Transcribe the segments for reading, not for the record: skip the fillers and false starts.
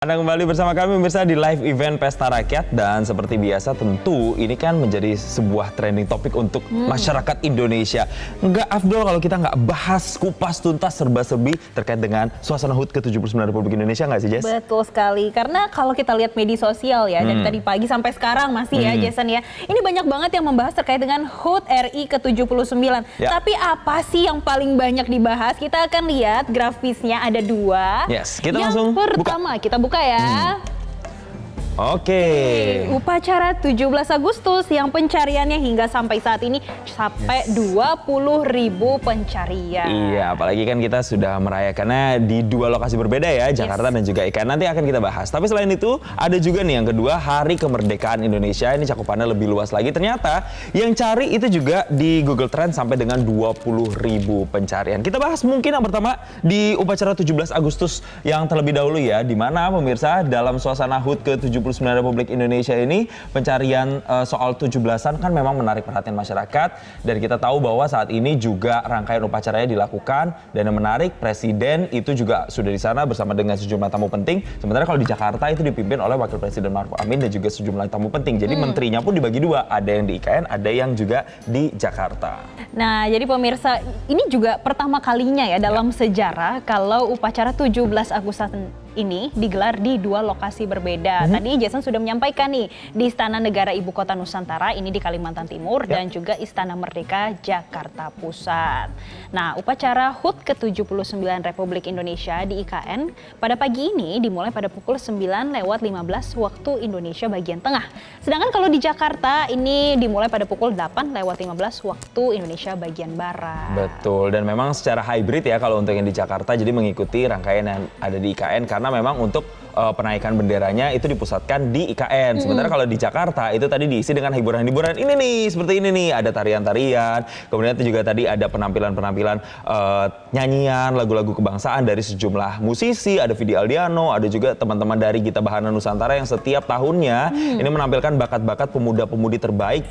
Anda kembali bersama kami pemirsa di live event Pesta Rakyat, dan seperti biasa tentu ini kan menjadi sebuah trending topik untuk masyarakat Indonesia. Nggak afdol kalau kita nggak bahas kupas tuntas serba-serbi terkait dengan suasana HUT ke-79 Republik Indonesia, nggak sih Jess? Betul sekali, karena kalau kita lihat media sosial ya, dari tadi pagi sampai sekarang masih ya Jason ya, ini banyak banget yang membahas terkait dengan HUT RI ke-79. Ya. Tapi apa sih yang paling banyak dibahas? Kita akan lihat grafisnya ada dua. Yes, kita yang langsung pertama kita buka ya. Oke. Upacara 17 Agustus yang pencariannya hingga sampai saat ini sampai 20.000 pencarian. Iya, apalagi kan kita sudah merayakannya di dua lokasi berbeda ya, Jakarta dan juga IKN. Nanti akan kita bahas. Tapi selain itu, ada juga nih yang kedua, Hari Kemerdekaan Indonesia. Ini cakupannya lebih luas lagi. Ternyata yang cari itu juga di Google Trends sampai dengan 20.000 pencarian. Kita bahas mungkin yang pertama di upacara 17 Agustus yang terlebih dahulu ya, di mana pemirsa dalam suasana HUT ke-79 Republik Indonesia ini pencarian soal 17-an kan memang menarik perhatian masyarakat, dan kita tahu bahwa saat ini juga rangkaian upacaranya dilakukan, dan yang menarik Presiden itu juga sudah di sana bersama dengan sejumlah tamu penting. Sementara kalau di Jakarta itu dipimpin oleh Wakil Presiden Maruf Amin dan juga sejumlah tamu penting. Jadi menterinya pun dibagi dua, ada yang di IKN, ada yang juga di Jakarta. Nah, jadi pemirsa, ini juga pertama kalinya ya dalam sejarah kalau upacara 17 Agustus ini digelar di dua lokasi berbeda. Tadi Jason sudah menyampaikan nih, di Istana Negara Ibu Kota Nusantara ini di Kalimantan Timur dan juga Istana Merdeka Jakarta Pusat. Nah, upacara HUT ke-79 Republik Indonesia di IKN pada pagi ini dimulai pada pukul 9:15 waktu Indonesia bagian tengah. Sedangkan kalau di Jakarta ini dimulai pada pukul 8:15 waktu Indonesia bagian barat. Betul, dan memang secara hybrid ya kalau untuk yang di Jakarta, jadi mengikuti rangkaian yang ada di IKN karena memang untuk penaikan benderanya itu dipusatkan di IKN. Sementara kalau di Jakarta itu tadi diisi dengan hiburan-hiburan ini nih, seperti ini nih, ada tarian-tarian, kemudian itu juga tadi ada penampilan-penampilan nyanyian, lagu-lagu kebangsaan dari sejumlah musisi, ada Vidi Aldiano, ada juga teman-teman dari Gita Bahana Nusantara yang setiap tahunnya ini menampilkan bakat-bakat pemuda-pemudi terbaik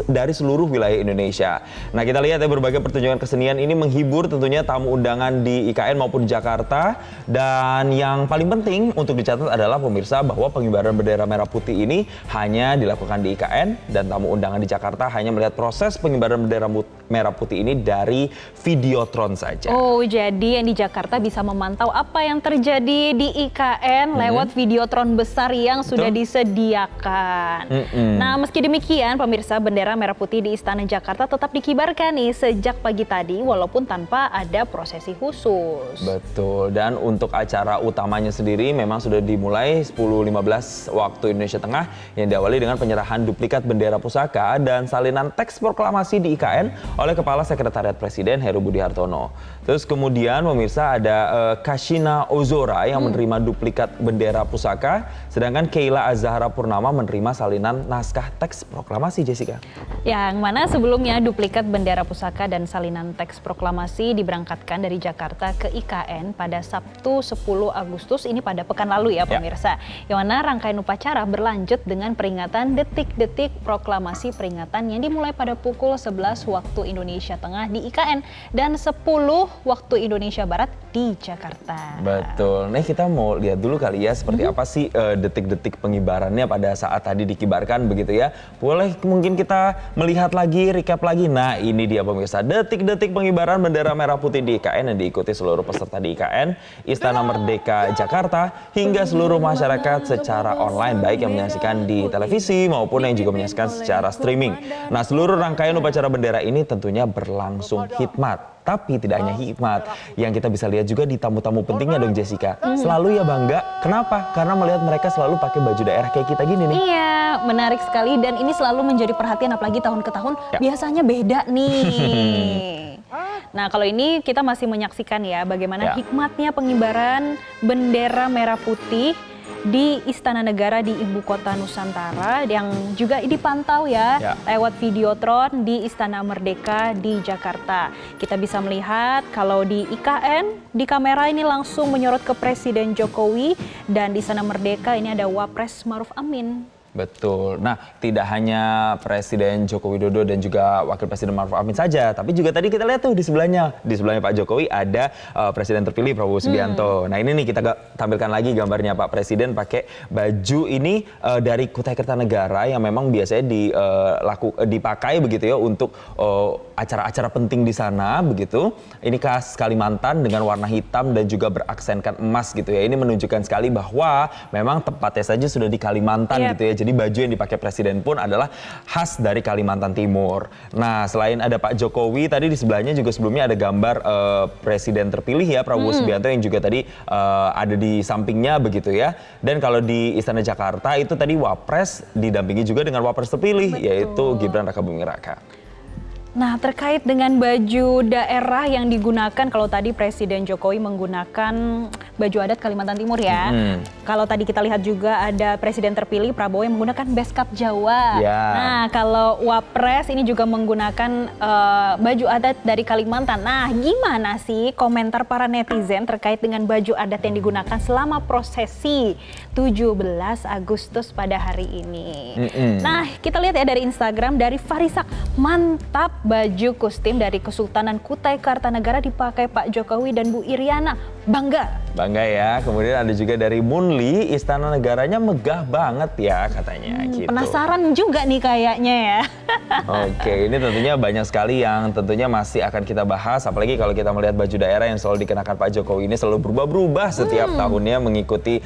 dari seluruh wilayah Indonesia. Nah, kita lihat ya berbagai pertunjukan kesenian ini menghibur tentunya tamu undangan di IKN maupun Jakarta, dan yang paling penting untuk dicatat adalah pemirsa bahwa pengibaran bendera merah putih ini hanya dilakukan di IKN, dan tamu undangan di Jakarta hanya melihat proses pengibaran bendera merah putih ini dari videotron saja. Oh, jadi yang di Jakarta bisa memantau apa yang terjadi di IKN lewat videotron besar yang sudah disediakan. Nah, meski demikian pemirsa, bendera merah putih di Istana Jakarta tetap dikibarkan nih sejak pagi tadi walaupun tanpa ada prosesi khusus. Betul, dan untuk acara utamanya sendiri memang sudah dimulai 10:15 waktu Indonesia Tengah, yang diawali dengan penyerahan duplikat bendera pusaka dan salinan teks proklamasi di IKN oleh Kepala Sekretariat Presiden Heru Budi Hartono. Terus kemudian pemirsa ada Kashina Ozora yang menerima duplikat bendera pusaka, sedangkan Keila Azahara Purnama menerima salinan naskah teks proklamasi, Jessica. Yang mana sebelumnya duplikat bendera pusaka dan salinan teks proklamasi diberangkatkan dari Jakarta ke IKN pada Sabtu 10 Agustus ini pada pekan lalu ya pemirsa. Yang mana rangkaian upacara berlanjut dengan peringatan detik-detik proklamasi peringatan yang dimulai pada pukul 11 waktu Indonesia Tengah di IKN dan 10 waktu Indonesia Barat di Jakarta. Betul. Nah, kita mau lihat dulu kali ya seperti apa sih detik-detik pengibarannya pada saat tadi dikibarkan begitu ya. Boleh mungkin kita melihat lagi, recap lagi. Nah, ini dia pemirsa, detik-detik pengibaran bendera merah putih di IKN yang diikuti seluruh peserta di IKN, Istana Merdeka Jakarta, hingga seluruh masyarakat secara online, baik yang menyaksikan di televisi maupun yang juga menyaksikan secara streaming. Nah, seluruh rangkaian upacara bendera ini tentunya berlangsung hikmat. Tapi tidak hanya hikmat, yang kita bisa lihat juga di tamu-tamu pentingnya dong Jessica. Selalu ya bangga, kenapa? Karena melihat mereka selalu pakai baju daerah kayak kita gini nih. Iya, menarik sekali, dan ini selalu menjadi perhatian apalagi tahun ke tahun biasanya beda nih. Nah, kalau ini kita masih menyaksikan ya bagaimana hikmatnya pengibaran bendera merah putih di Istana Negara di Ibu Kota Nusantara, yang juga dipantau ya lewat videotron di Istana Merdeka di Jakarta. Kita bisa melihat kalau di IKN, di kamera ini langsung menyorot ke Presiden Jokowi, dan di Istana Merdeka ini ada Wapres Maruf Amin. Betul. Nah, tidak hanya Presiden Joko Widodo dan juga Wakil Presiden Maruf Amin saja, tapi juga tadi kita lihat tuh di sebelahnya Pak Jokowi ada Presiden terpilih Prabowo Subianto. Nah, ini nih kita tampilkan lagi gambarnya Pak Presiden pakai baju ini dari Kutai Kertanegara yang memang biasanya dipakai begitu ya untuk acara-acara penting di sana begitu. Ini khas Kalimantan dengan warna hitam dan juga beraksenkan emas gitu ya. Ini menunjukkan sekali bahwa memang tempatnya saja sudah di Kalimantan gitu ya. Jadi baju yang dipakai Presiden pun adalah khas dari Kalimantan Timur. Nah, selain ada Pak Jokowi, tadi di sebelahnya juga sebelumnya ada gambar Presiden terpilih ya Prabowo Subianto yang juga tadi ada di sampingnya begitu ya. Dan kalau di Istana Jakarta itu tadi Wapres didampingi juga dengan Wapres terpilih yaitu Gibran Rakabuming Raka. Nah, terkait dengan baju daerah yang digunakan, kalau tadi Presiden Jokowi menggunakan baju adat Kalimantan Timur ya. Kalau tadi kita lihat juga ada Presiden terpilih Prabowo yang menggunakan beskap Jawa. Nah, kalau Wapres ini juga menggunakan baju adat dari Kalimantan. Nah, gimana sih komentar para netizen terkait dengan baju adat yang digunakan selama prosesi 17 Agustus pada hari ini? Nah, kita lihat ya dari Instagram dari Farisak, mantap baju kostum dari Kesultanan Kutai Kartanegara dipakai Pak Jokowi dan Bu Iriana. Bangga. Bangga ya. Kemudian ada juga dari Munli, Istana Negaranya megah banget ya katanya gitu. Penasaran juga nih kayaknya ya. Oke, ini tentunya banyak sekali yang tentunya masih akan kita bahas. Apalagi kalau kita melihat baju daerah yang selalu dikenakan Pak Jokowi ini selalu berubah-berubah setiap tahunnya mengikuti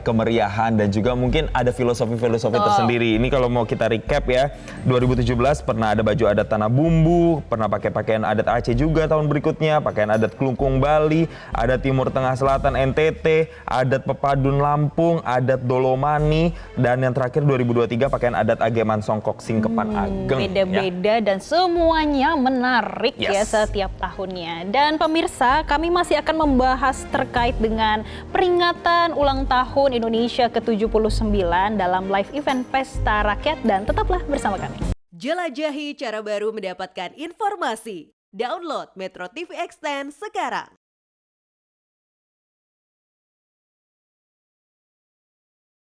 kemeriahan dan juga mungkin ada filosofi-filosofi tersendiri. Ini kalau mau kita recap ya, 2017 pernah ada baju adat Tanah Bumbu, pernah pakai pakaian adat Aceh juga tahun berikutnya, pakaian adat Kelungkung Bali, adat Timur Tengah Selatan NTT, adat Pepadun Lampung, adat Dolomani, dan yang terakhir 2023 pakaian adat Ageman Songkok Singkepan Ageng. Beda-beda dan semuanya menarik ya setiap tahunnya. Dan pemirsa, kami masih akan membahas terkait dengan peringatan ulang tahun Indonesia ke-79 dalam live event Pesta Rakyat, dan tetaplah bersama kami. Jelajahi cara baru mendapatkan informasi. Download Metro TV Extend sekarang.